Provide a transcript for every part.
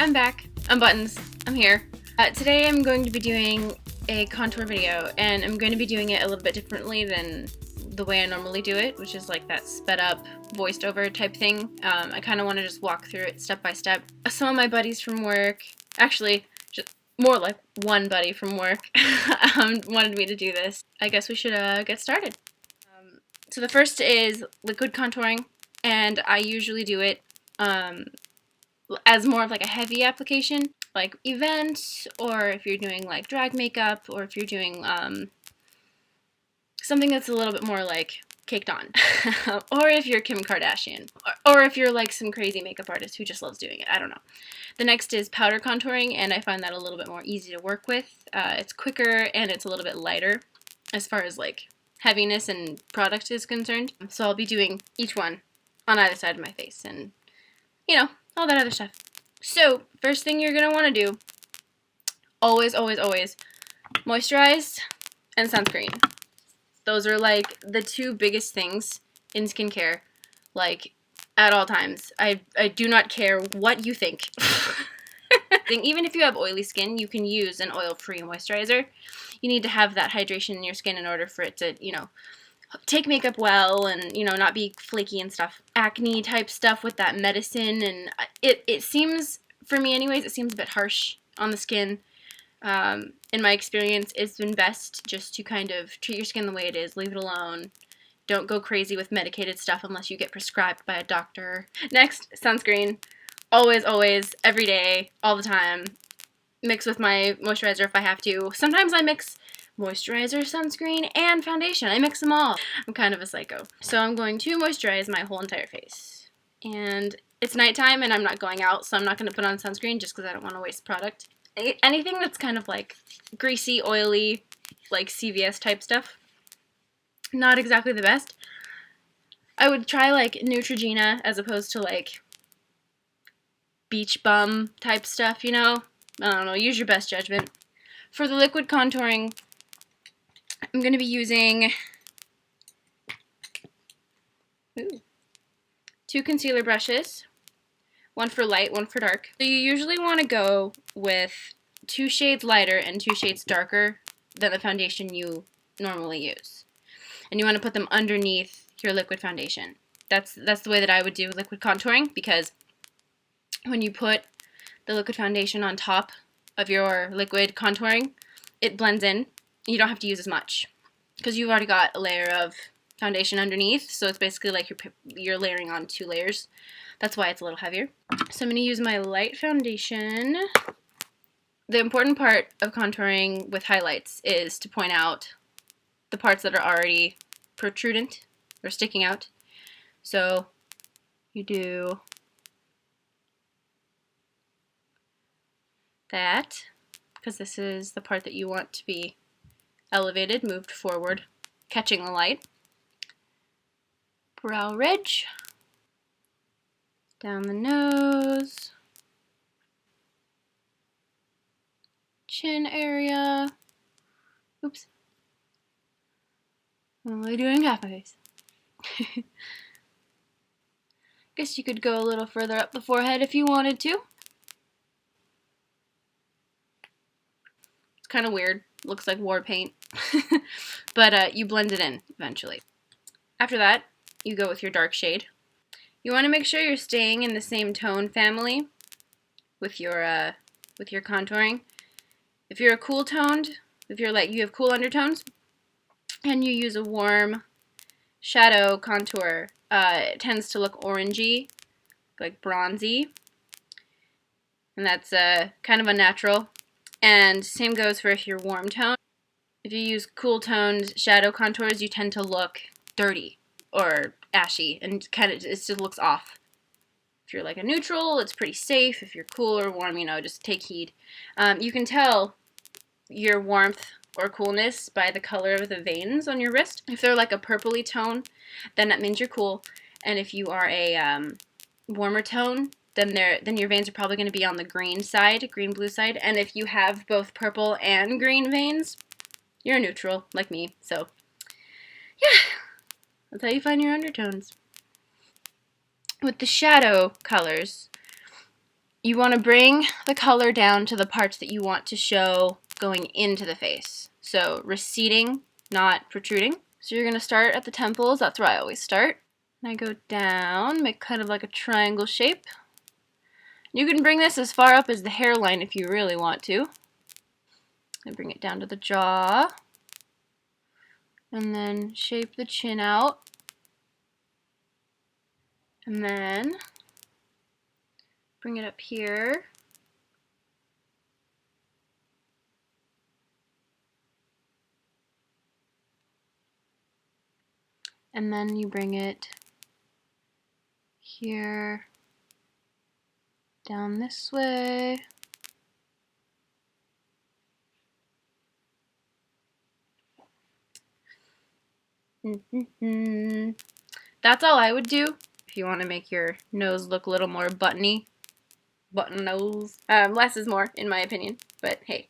I'm back. I'm Buttons. I'm here. Today I'm going to be doing a contour video, and I'm going to be doing it a little bit differently than the way I normally do it, which is like that sped up, voiced over type thing. I kind of want to just walk through it step by step. Some of my buddies from work, actually, just more like one buddy from work, wanted me to do this. I guess we should get started. So the first is liquid contouring, and I usually do it as more of like a heavy application, like events, or if you're doing like drag makeup, or if you're doing something that's a little bit more like caked on, or if you're Kim Kardashian, or if you're like some crazy makeup artist who just loves doing it. I don't know. The next is powder contouring, and I find that a little bit more easy to work with. It's quicker and it's a little bit lighter as far as like heaviness and product is concerned. So I'll be doing each one on either side of my face, and you know, all that other stuff. So first thing you're gonna want to do, always moisturize and sunscreen. Those are like the two biggest things in skincare, like at all times. I do not care what you think. Even if you have oily skin, you can use an oil-free moisturizer. You need to have that hydration in your skin in order for it to, you know, take makeup well and, you know, not be flaky and stuff. Acne type stuff with that medicine, and it seems, for me anyways, it seems a bit harsh on the skin. In my experience, it's been best just to kind of treat your skin the way it is, leave it alone. Don't go crazy with medicated stuff unless you get prescribed by a doctor. Next, sunscreen. Always, every day, all the time. Mix with my moisturizer if I have to. Sometimes I mix moisturizer, sunscreen, and foundation. I mix them all. I'm kind of a psycho. So I'm going to moisturize my whole entire face. And it's nighttime and I'm not going out, so I'm not going to put on sunscreen just because I don't want to waste product. Anything that's kind of like greasy, oily, like CVS type stuff, not exactly the best. I would try like Neutrogena as opposed to like Beach Bum type stuff, you know? I don't know, use your best judgment. For the liquid contouring, I'm going to be using two concealer brushes, one for light, one for dark. So you usually want to go with 2 shades lighter and 2 shades darker than the foundation you normally use. And you want to put them underneath your liquid foundation. That's the way that I would do liquid contouring, because when you put the liquid foundation on top of your liquid contouring, it blends in. You don't have to use as much because you've already got a layer of foundation underneath, so it's basically like you're layering on 2 layers. That's why it's a little heavier. So I'm going to use my light foundation. The important part of contouring with highlights is to point out the parts that are already protrudent or sticking out. So you do that, because this is the part that you want to be elevated, moved forward, catching the light. Brow ridge, down the nose, chin area. Oops. I'm only doing half my face. Guess you could go a little further up the forehead if you wanted to. It's kind of weird. Looks like war paint. But you blend it in eventually. After that, you go with your dark shade. You want to make sure you're staying in the same tone family with your contouring. If you're a cool toned, if you're like you have cool undertones, and you use a warm shadow contour, it tends to look orangey, like bronzy, and that's kind of unnatural. And same goes for if you're warm tone. If you use cool toned shadow contours, you tend to look dirty or ashy, and kind of it just looks off. If you're like a neutral, it's pretty safe. If you're cool or warm, you know, just take heed. You can tell your warmth or coolness by the color of the veins on your wrist. If they're like a purpley tone, then that means you're cool. And if you are a warmer tone, then your veins are probably going to be on the green side, green-blue side. And if you have both purple and green veins, you're a neutral, like me. So, yeah, that's how you find your undertones. With the shadow colors, You want to bring the color down to the parts that you want to show going into the face. So receding, not protruding. So you're going to start at the temples. That's where I always start. And I go down, make kind of like a triangle shape. You can bring this as far up as the hairline if you really want to. And bring it down to the jaw. And then shape the chin out. And then bring it up here. And then you bring it here, down this way. That's all I would do if you want to make your nose look a little more buttony. Button nose. Less is more, in my opinion. But hey,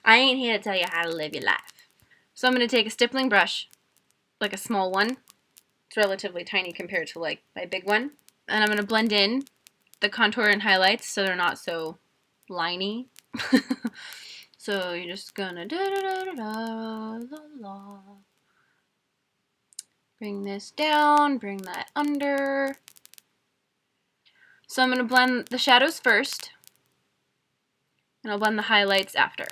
I ain't here to tell you how to live your life. So I'm going to take a stippling brush, like a small one. It's relatively tiny compared to like my big one. And I'm going to blend in the contour and highlights so they're not so liney. So you're just gonna bring this down, bring that under. So I'm gonna blend the shadows first, and I'll blend the highlights after.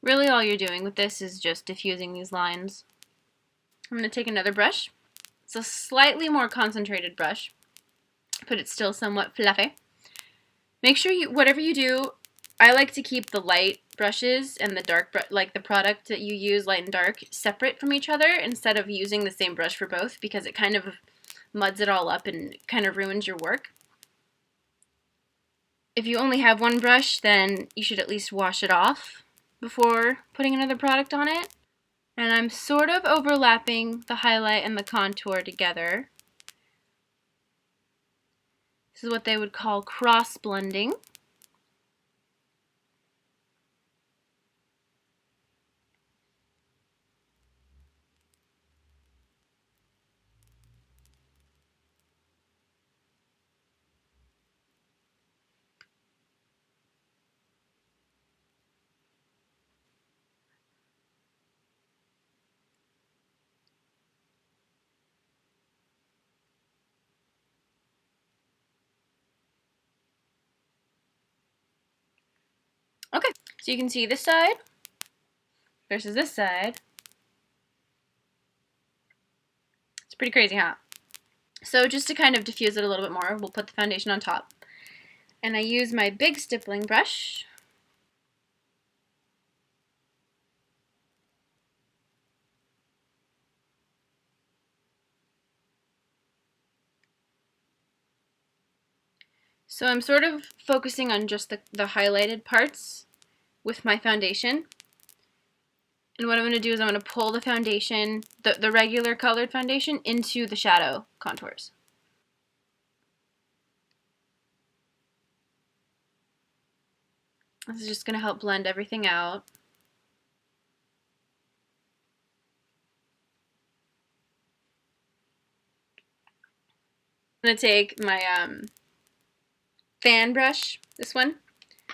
Really all you're doing with this is just diffusing these lines. I'm going to take another brush. It's a slightly more concentrated brush, but it's still somewhat fluffy. Make sure whatever you do, I like to keep the light brushes and the dark, like the product that you use, light and dark, separate from each other instead of using the same brush for both because it kind of muds it all up and kind of ruins your work. If you only have one brush, then you should at least wash it off before putting another product on it. And I'm sort of overlapping the highlight and the contour together. This is what they would call cross blending. Okay, so you can see this side versus this side. It's pretty crazy, huh? So just to kind of diffuse it a little bit more, we'll put the foundation on top. And I use my big stippling brush. So I'm sort of focusing on just the highlighted parts with my foundation. And what I'm going to do is I'm going to pull the foundation, the regular colored foundation, into the shadow contours. This is just going to help blend everything out. I'm going to take my fan brush, this one.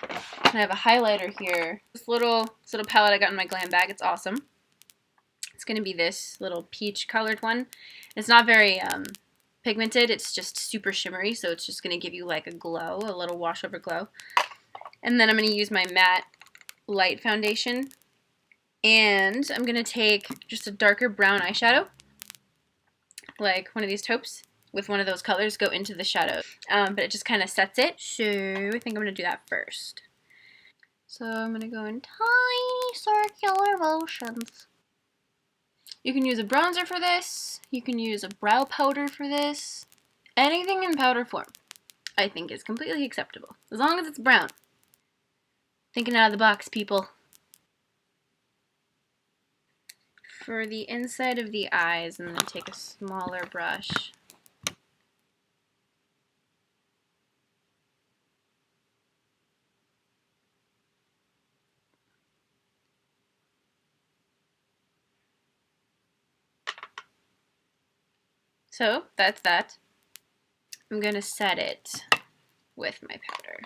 I have a highlighter here. This little palette I got in my glam bag. It's awesome. It's going to be this little peach colored one. It's not very pigmented. It's just super shimmery, so it's just going to give you like a glow, a little wash over glow. And then I'm going to use my matte light foundation. And I'm going to take just a darker brown eyeshadow, like one of these taupes, with one of those colors, go into the shadow. But it just kind of sets it. So I think I'm going to do that first. So I'm going to go in tiny circular motions. You can use a bronzer for this. You can use a brow powder for this. Anything in powder form, I think, is completely acceptable, as long as it's brown. Thinking out of the box, people. For the inside of the eyes, I'm going to take a smaller brush. So that's that. I'm going to set it with my powder.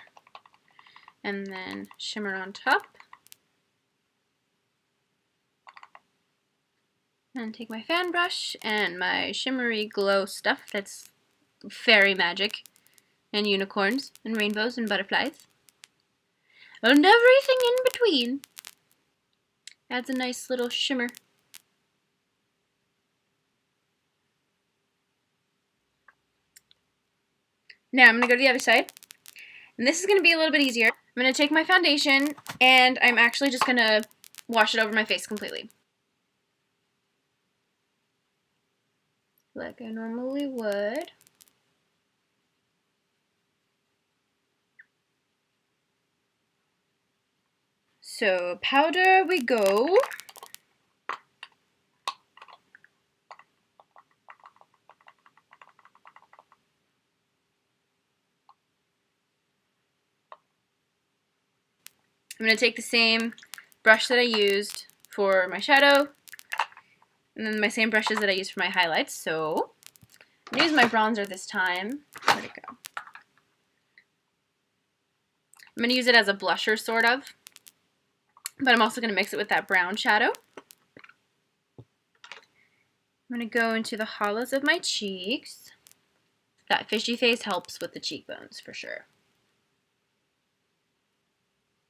And then shimmer on top. And take my fan brush and my shimmery glow stuff that's fairy magic and unicorns and rainbows and butterflies. And everything in between. Adds a nice little shimmer. Now I'm going to go to the other side. And this is going to be a little bit easier. I'm going to take my foundation and I'm actually just going to wash it over my face completely. Like I normally would. So powder we go. I'm going to take the same brush that I used for my shadow, and then my same brushes that I used for my highlights. So I'm going to use my bronzer this time. Where'd it go? I'm going to use it as a blusher, sort of. But I'm also going to mix it with that brown shadow. I'm going to go into the hollows of my cheeks. That fishy face helps with the cheekbones, for sure.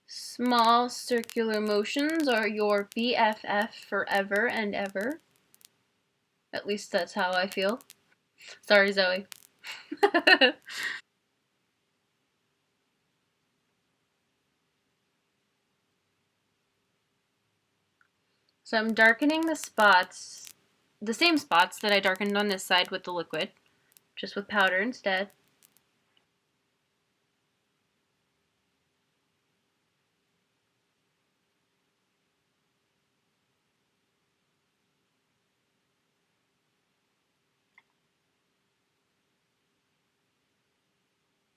Small circular motions are your BFF forever and ever. At least that's how I feel. Sorry, Zoe. So I'm darkening the spots, the same spots that I darkened on this side with the liquid, just with powder instead.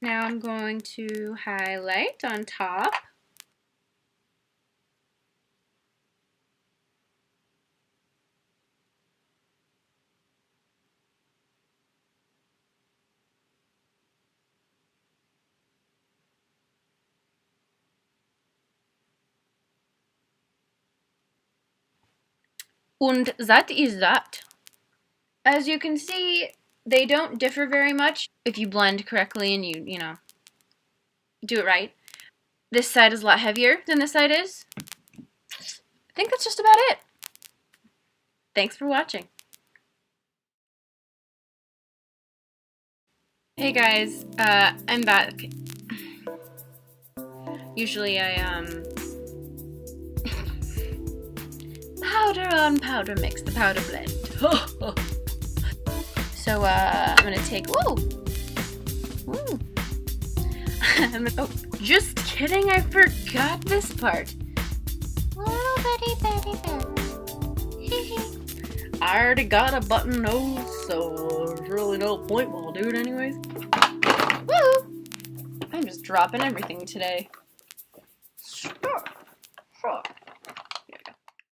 Now I'm going to highlight on top. Und that is that. As you can see, they don't differ very much if you blend correctly and you know, do it right. This side is a lot heavier than this side is. I think that's just about it. Thanks for watching. Hey guys, I'm back. Usually I, powder on powder mix, the powder blend. So, I'm gonna take, whoa! Woo! Oh, just kidding, I forgot this part. Little bitty baby bit. I already got a button nose, so there's really no point while I'll do it anyways. Woo! I'm just dropping everything today. Stop.